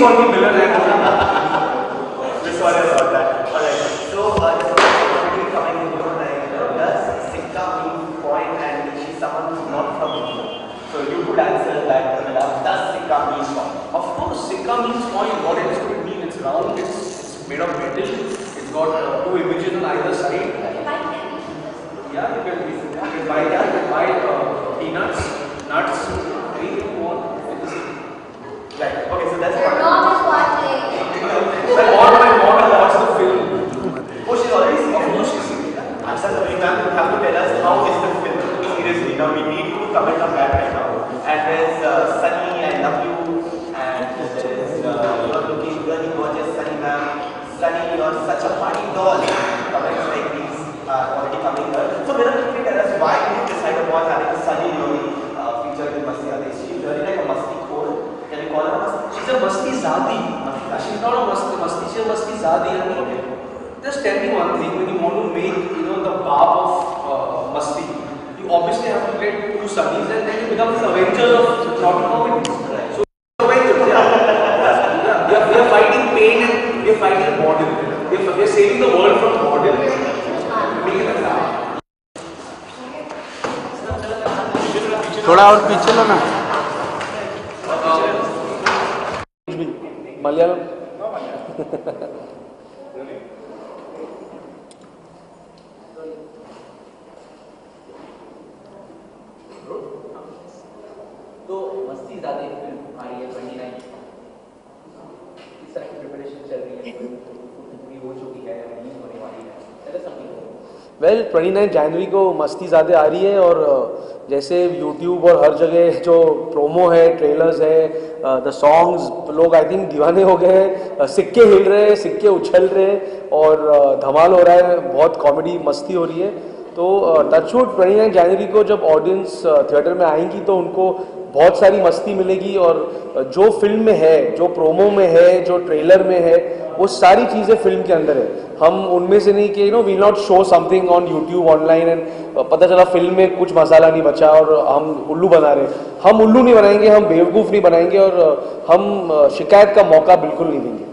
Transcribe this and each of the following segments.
on the villain and sorry about that. Alright, so this is coming in your like, does Sikka mean point and she's someone who's not from India? So you could answer that, does Sikka mean point? of course, Sikka means point. What else could it mean? It's round, it's made of metal, it's got two images on either side. Yeah, you can buy that, you can buy peanuts, nuts, anything you want. Right, okay, so that's Your mom is watching. My mom will watch the film. Oh, she's already seen it? Of course she's seen it. Answer, you have to tell us how is the film? Seriously, now we need to comment on that right now. And there's Sunny, I love you. And there is, you're looking really gorgeous, Sunny ma'am. Sunny, you're such a funny doll. Comments like these are already coming here. So, Mira, can you tell us why you decided upon having a Sunny Leone featured in Masti Aade? Is she really like a musty core? Can you call her a musty? She's a Masti Zadi. She's not a Masti, she's a Masti Zadi. Just tell me one thing, when you want to make, the barb of Masti, you obviously have to get two Sunnies and then you become the Avengers of Throttle Comedy. Right. So, Avengers, yeah. We are fighting pain and we are fighting boredom. We are saving the world from boredom. Make it a laugh. थोड़ा और पीछे लो ना मलयालम तो मस्ती ज़्यादा film आई है 29 इस तरह की प्रिपरेशन चल रही है पूरी हो चुकी है रिलीज होने वाली है ऐसा समथिंग वेल 29 जनवरी को मस्ती ज़्यादा आ रही है और जैसे यूट्यूब और हर जगह जो प्रोमो है ट्रेलर्स है द सॉन्ग्स लोग आई थिंक दीवाने हो गए हैं सिक्के हिल रहे हैं सिक्के उछल रहे हैं और धमाल हो रहा है बहुत कॉमेडी मस्ती हो रही है तो टचवुड 29 जनवरी को जब ऑडियंस थिएटर में आएंगी तो उनको बहुत सारी मस्ती मिलेगी और जो फिल्म में है जो प्रोमो में है जो ट्रेलर में है वो सारी चीज़ें फिल्म के अंदर है हम उनमें से नहीं कि we not show something on YouTube online and पता चला फिल्म में कुछ मसाला नहीं बचा और हम उल्लू बना रहे हम उल्लू नहीं बनाएंगे हम बेवकूफ़ नहीं बनाएंगे और हम शिकायत का मौका बिल्कुल नहीं देंगे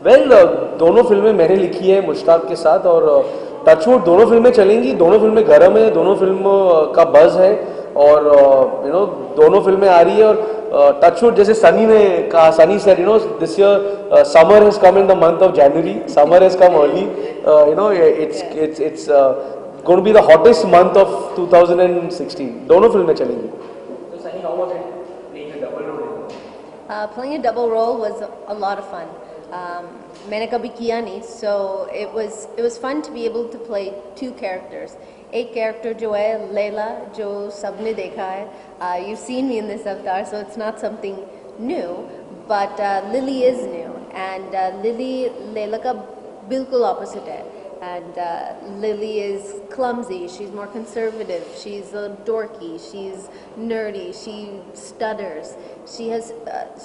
वेल दोनों फिल्में मैंने लिखी है मुश्ताक के साथ और टचवुड दोनों फिल्में चलेंगी दोनों फिल्में गरम है दोनों फिल्मों का बज़ है और दोनों फिल्में आ रही है और टचवुड जैसे सनी ने कहा Sunny said this year summer has come in the month of January summer has come early it's going to be the hottest month of 2016 दोनों फिल्में चलेंगी तो Sunny how was it playing a double role Playing a double role was a lot of fun. मैंने कभी किया नहीं, so it was fun to be able to play two characters. एक character जो है लैला जो सबने देखा है. You've seen me in this avatar, so it's not something new, but Lily is new, and Lily Laila का बिल्कुल opposite है. And Lily is clumsy, she's more conservative, she's dorky, she's nerdy, she stutters. She has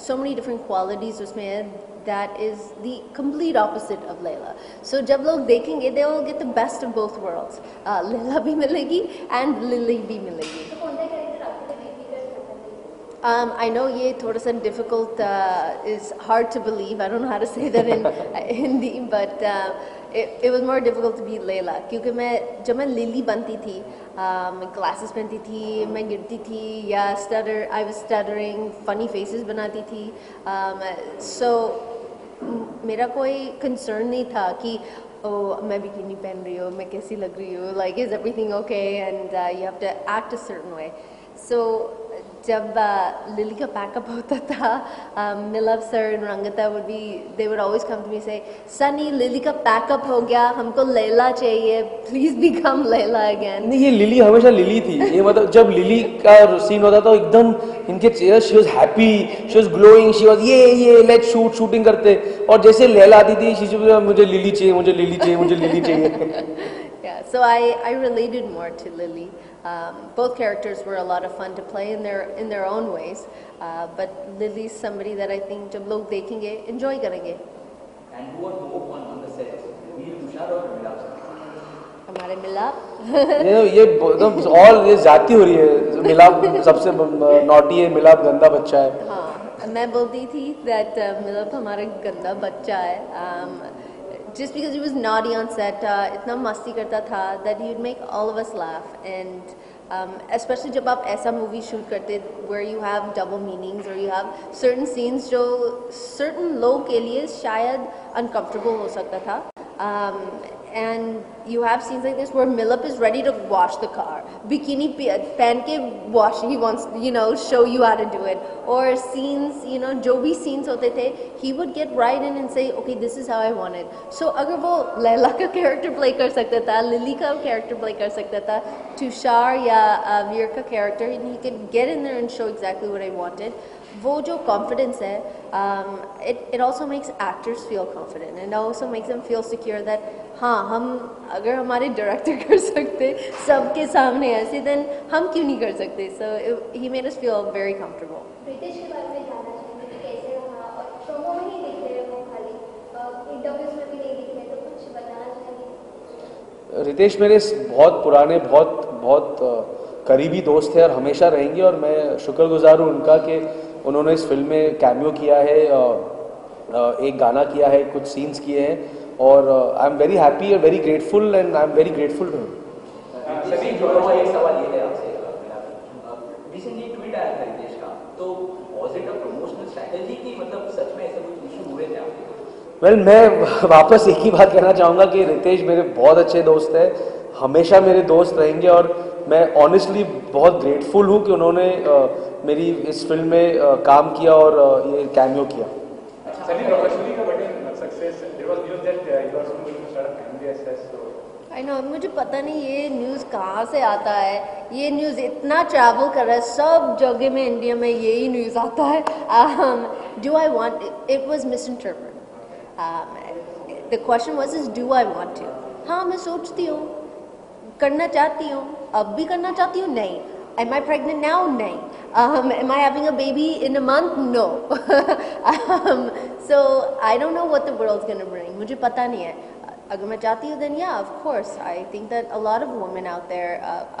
so many different qualities उसमें that is the complete opposite of Layla. So जब लोग देखेंगे they will get the best of both worlds. Layla भी मिलेगी and Lily भी मिलेगी. I know ये थोड़ा सा difficult is hard to believe. I don't know how to say that in Hindi, but it was more difficult to be Layla क्योंकि जब मैं लिली बनती थी मैं glasses पहनती थी मैं गिरती थी या I was stuttering funny faces बनाती थी so मेरा कोई concern नहीं था कि मैं बिकिनी पहन रही हूँ मैं कैसी लग रही हूँ like is everything okay and you have to act a certain way so जब लिली का पैकअप होता था मिलव सर and रंगता they would always come to me and say Sunny lily का पैकअप हो गया हमको लैला चाहिए please become लैला again नहीं ये लिली हमेशा लिली थी ये मतलब जब लिली का सीन होता था एकदम इनके चेहरे she was happy she was glowing she was ये let's shooting करते और जैसे लैला आती थी मुझे लिली चाहिए मुझे लिली चाहिए मुझे लिली चाहिए Yeah, so I related more to Lily. Both characters were a lot of fun to play in their own ways, but Lily's somebody that I think जब लोग देखेंगे enjoy करेंगे. And who was more fun on the set? Veer Tushar or Milav? हमारे मिलाप ये मतलब और ये जाती हो रही है, मिलाप सबसे नॉटी है, मिलाप गंदा बच्चा है। हाँ, मैं बोलती थी that मिलाप हमारा गंदा बच्चा है, just because he was naughty on set, इतना मस्ती करता था that he would make all of us laugh, and especially जब आप ऐसा मूवी शूट करते where you have double meanings or you have certain scenes जो certain लोगों के लिए शायद uncomfortable हो सकता था, and you have scenes like this where Millup is ready to wash the car, bikini पहन के wash, he wants, you know, show you how to do it, or scenes, you know, जो भी scenes होते थे, he would get right in and say, okay, this is how I want it. So अगर वो लैला का character play कर सकता था, लिली का character play कर सकता था, तुषार या वीर का character, and he could get in there and show exactly what I wanted. वो जो confidence है, it also makes actors feel confident, and it also makes them feel secure that हाँ, हम अगर हमारे director कर सकते सबके सामने ऐसे, then हम क्यों नहीं कर सकते? So he made us feel very comfortable. Ritesh के बारे में जानना चाहेंगे कि कैसे रहा, और प्रोमो में ही दिख रहे वो खाली, इंटरव्यूज में भी नहीं दिख रहे, तो कुछ बताना चाहेंगे? रितेश मेरे बहुत पुराने, बहुत करीबी दोस्त हैं और हमेशा रहेंगे, और मैं शुक्रगुजार हूँ उनका कि उन्होंने इस फिल्म में कैमियो किया है, एक गाना किया है, कुछ सीन्स किए हैं, और आई एम वेरी हैप्पी और very grateful, and I am very grateful to him. सभी जोड़ों में एक सवाल ये है आपसे, रिसेंटली ट्वीट आया था रितेश का, तो was it a promotional strategy की मतलब सच में ऐसे कुछ इशू हुए थे आपके? वेल, मैं वापस एक ही बात कहना चाहूँगा कि रितेश मेरे बहुत अच्छे दोस्त हैं, हमेशा मेरे दोस्त रहेंगे, और मैं ऑनेस्टली बहुत ग्रेटफुल हूँ कि उन्होंने मेरी इस फिल्म में काम किया और ये कैमियो किया। Sunny, professionally का button success. There was news that you are soon going to start a family as well. I know, मुझे पता नहीं ये न्यूज़ कहाँ से आता है, ये न्यूज़ इतना ट्रैवल कर रहा है, सब जगह में इंडिया में यही न्यूज़ आता है। Do I want? It was misinterpreted. The question was is do I want to? हाँ, मैं सोचती हूँ, करना चाहती हूँ, अब भी करना चाहती हूँ, नहीं। Am I pregnant now? नहीं. Am I having a baby in a month? No. So I don't know what the world's gonna bring. मुझे पता नहीं है। अगर मैं चाहती हूँ, then yeah, of course. I think that a lot of women out there,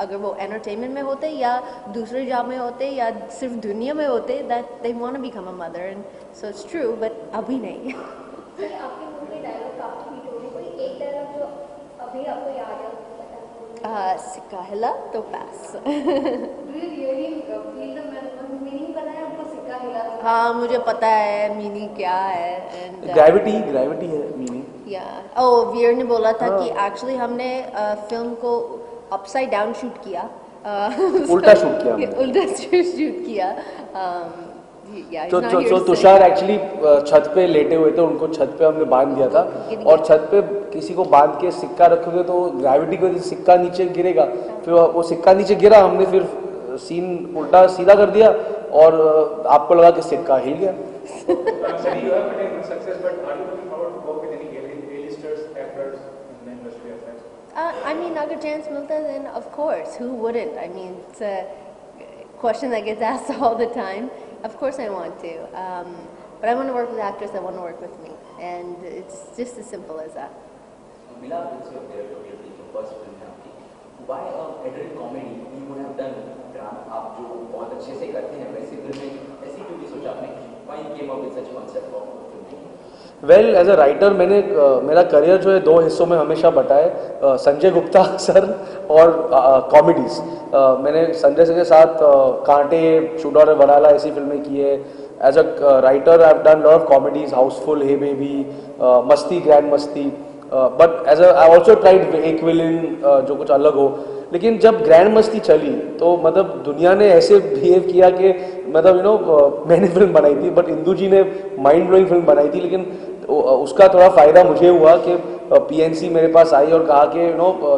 अगर वो entertainment में होते या दूसरे जॉब में होते या सिर्फ दुनिया में होते, that they want to become a mother, and so it's true, but अभी नहीं। सर, आपके मुंह में डायलॉग काफी हिट हो रही, कोई एक डायलॉग जो अभी आपको याद है? सिक्का हिला तो पास। Do you really feel the meaning पता है आपको सिक्का हिला? हाँ, मुझे पता है मीनिंग क्या है, and ग्रेविटी है मीनिंग। वीर ने बोला था कि एक्चुअली हमने फिल्म को अपसाइड डाउन शूट किया, उल्टा शूट किया हमने। उल्टा शूट किया। तो तुषार एक्चुअली छत पे लेटे हुए थे, उनको छत पे हमने बांध दिया था, और छत पे किसी को बांध के सिक्का रखोगे तो ग्रेविटी की वजह से सिक्का नीचे गिरेगा, फिर वो सिक्का नीचे गिरा, हमने फिर सीन उल्टा सीधा कर दिया और आपको लगा कि सिक्का हिल गया। Sunny, you have been success, but are you looking forward to work with any A-listers, actors in the industry as such? I mean, अगर chance मिलता है, then of course, who wouldn't? I mean, it's a question that gets asked all the time. Of course I want to, but I want to work with actors that want to work with me, and it's just as simple as that. Milap, it's your first film है आपकी. Why adult comedy? You would have done drama. आप जो बहुत अच्छे से करते हैं वैसे फिल्में ऐसी क्यों नहीं सोचा आपने? Why you came up with such concept of filmmaking? Well, as a writer मैंने मेरा करियर जो है दो हिस्सों में हमेशा बटा है, संजय गुप्ता सर और कॉमेडीज़। मैंने संजय सर के साथ कांटे, शूट और वराला ऐसी फिल्में की है। As a writer I have done lot of comedies, Housefull, Hey Baby, Masti, Grand Masti, but as I also tried एक विलन जो कुछ अलग हो। लेकिन जब ग्रैंड मस्ती चली तो मतलब दुनिया ने ऐसे बिहेव किया कि मतलब मैंने फिल्म बनाई थी, बट इंदू जी ने माइंड ब्लोइंग फिल्म बनाई थी, लेकिन उसका थोड़ा फ़ायदा मुझे हुआ कि पीएनसी मेरे पास आई और कहा कि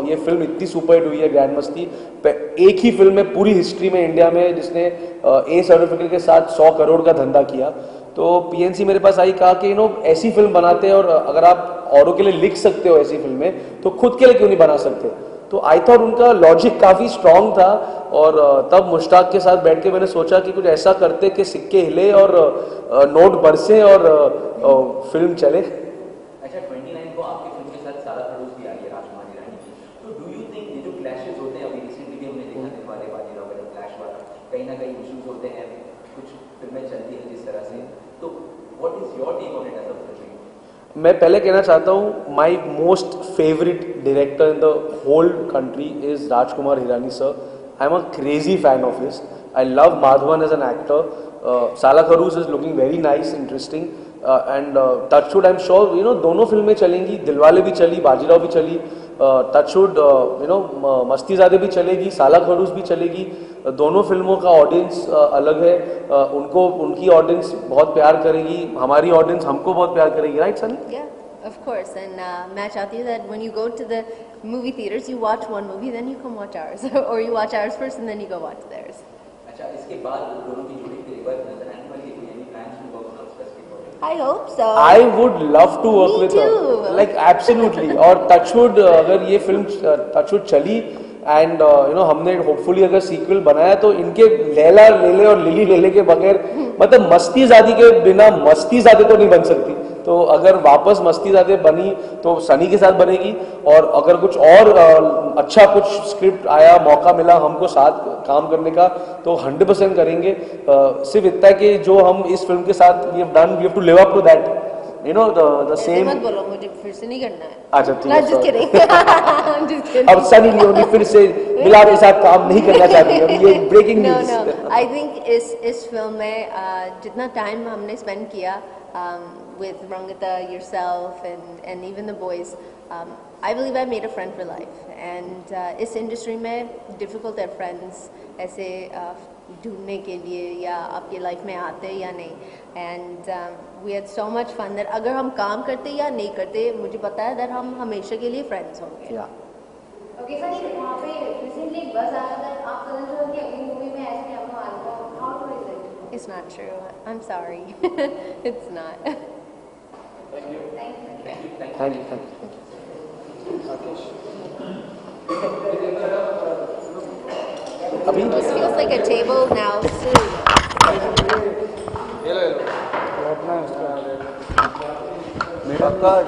ये फिल्म इतनी सुपरहिट हुई है ग्रैंड मस्ती, एक ही फिल्म में पूरी हिस्ट्री में इंडिया में जिसने ए सर्टिफिकेट के साथ 100 करोड़ का धंधा किया। तो पीएनसी मेरे पास आई, कहा कि ऐसी फिल्म बनाते हैं, और अगर आप औरों के लिए लिख सकते हो ऐसी फिल्में तो खुद के लिए क्यों नहीं बना सकते। तो आई थॉट उनका लॉजिक काफ़ी स्ट्रांग था, और तब मुश्ताक के साथ बैठ के मैंने सोचा कि कुछ ऐसा करते कि सिक्के हिले और नोट बरसे और फिल्म चले। अच्छा, 29 को आपकी फिल्म के साथ सारा प्रोड्यूस भी आ रही है राजकुमारी रानी की, तो डू ना कहीं इश्यूज होते हैं, कुछ फिल्में चलती हैं जिस तरह से, तो what is your take on it as a film? मैं पहले कहना चाहता हूँ my most favourite director in the whole country is Rajkumar Hirani sir. I am a crazy fan of his. I love Madhavan as an actor. Saala Khadoos is looking very nice, interesting, and touchwood I am sure you know दोनों फिल्में चलेंगी. दिलवाले भी चली, बाजीराव भी चली, touchwood you know मस्तीज़ादे भी चलेगी, साला खरूज भी चलेगी. दोनों फिल्मों का ऑडियंस अलग है. उनको उनकी ऑडियंस बहुत प्यार करेगी, हमारी ऑडियंस हमको बहुत प्यार करेगी. Right Sunny? Yeah, of course. And मैं चाहती हूँ that when you go to the movie theaters, you watch one movie, then you come watch ours, or you watch ours first and then you go watch theirs. अच्छा, इसके बाद दोनों की जोड़ी फिर एक बार नजर आने वाली है, any plans to work on specific project? I hope so. I would love to work Me with her. too. Like absolutely. और टचवुड अगर ये फिल्म टचवुड चली एंड यू नो हमने होपफुली अगर सीक्वल बनाया तो इनके लैला लेले और लिली लेले के बगैर मतलब मस्तीज़ादी के बिना मस्तीज़ादे तो नहीं बन सकती. तो अगर वापस मस्तीज़ादे बनी तो सनी के साथ बनेगी. और अगर कुछ और अच्छा कुछ स्क्रिप्ट आया, मौका मिला हमको साथ काम करने का तो 100% करेंगे. सिर्फ इतना है कि जो हम इस फिल्म के साथ we have to live up to that, you know the same. मत बोलो, मुझे फिर से नहीं करना है. अच्छा ठीक है. Not just kidding. Just kidding. अब सनी लियोनी फिर से बिलाल के साथ काम नहीं करना चाहती है. ये breaking No, news. no. I think इस फिल्म में जितना टाइम हमने स्पेंड किया with Rangita, yourself, and even the boys, I believe I made a friend for life. And इस इंडस्ट्री में difficult है friends ऐसे ढूंढने के लिए या आपके लाइफ में आते या नहीं. And we had so much fun that अगर हम काम करते या नहीं करते मुझे पता है that हम हमेशा के लिए friends होंगे. Yeah. ओके सर, वहाँ पे रिसेंटली एक बस आया था, आप कदम जो कि अगली मूवी में ऐसे नहीं आपको आएगा, how two is it? It's not true. I'm sorry. It's not. Thank you. Thank you. अभी This feels like a table now soon. मेरा कार्ड